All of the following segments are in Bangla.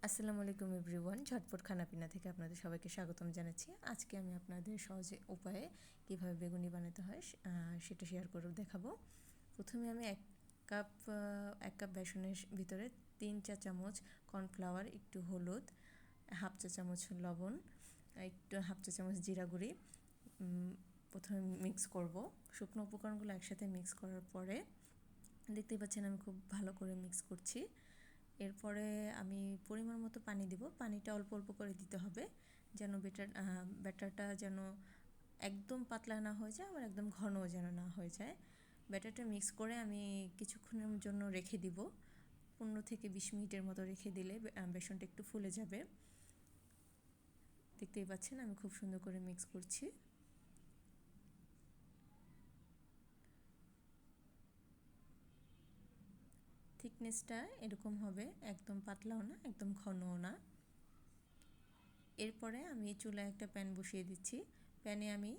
আসসালামু আলাইকুম এভরিওয়ান, ঝটপট খানাপিনা থেকে আপনাদের সবাইকে স্বাগতম জানাচ্ছি। আজকে আমি আপনাদের সহজে উপায়ে কিভাবে বেগুনি বানাতে হয় সেটা শেয়ার করে দেখাবো। প্রথমে আমি এক কাপ বেসনের ভিতরে 3 চা চামচ কর্নফ্লাওয়ার, একটু হলুদ, হাফ চা চামচ লবণ, একটু হাফ চা চামচ জিরা গুঁড়ি প্রথমে মিক্স করব। শুকনো উপকরণগুলো একসাথে মিক্স করার পরে দেখতেই পাচ্ছেন আমি খুব ভালো করে মিক্স করছি। এরপরে আমি পরিমাণ মতো পানি দিব। পানিটা অল্প অল্প করে দিতে হবে, যেন ব্যাটারটা যেন একদম পাতলা না হয়ে যায়, আবার একদম ঘনও যেন না হয়ে যায়। ব্যাটারটা মিক্স করে আমি কিছুক্ষণের জন্য রেখে দিব। 15 থেকে 20 মিনিটের মতো রেখে দিলে বেসনটা একটু ফুলে যাবে। দেখতেই পাচ্ছেন আমি খুব সুন্দর করে মিক্স করছি। থিকনেসটা এরকম হবে, একদম পাতলাও না একদম ঘনও না। এরপরে আমি চুলায় একটা প্যান বসিয়ে দিচ্ছি। প্যানে আমি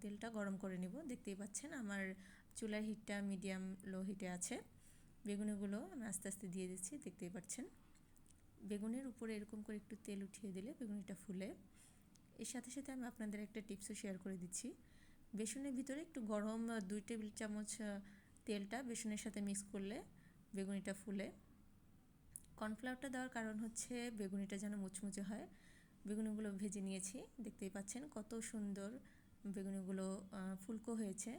তেলটা গরম করে নেব। দেখতেই পাচ্ছেন আমার চুলার হিটটা মিডিয়াম লো হিটে আছে। বেগুনিগুলো আমি আস্তে আস্তে দিয়ে দিচ্ছি, দেখতেই পাচ্ছেন। বেগুনের উপরে এরকম করে একটু তেল উঠিয়ে দিলে বেগুনিটা ফুলে। এর সাথে সাথে আমি আপনাদের একটা টিপসও শেয়ার করে দিচ্ছি। বেসনের ভিতরে একটু গরম 2 টেবিল চামচ তেলটা বেসনের সাথে মিক্স করলে বেগুনিটা ফুলে। কর্নফ্লাওয়ারটা দেওয়ার কারণ হচ্ছে বেগুনিটা যেন মুচমুচে হয়। বেগুনিগুলো ভেজে নিয়েছি, দেখতেই পাচ্ছেন কত সুন্দর বেগুনিগুলো ফুলকো হয়েছে।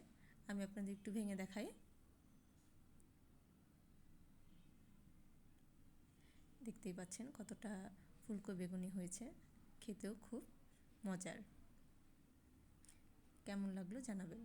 আমি আপনাদের একটু ভেঙে দেখাই। দেখতেই পাচ্ছেন কতটা ফুলকো বেগুনি হয়েছে, খেতেও খুব মজার। কেমন লাগলো জানাবেন।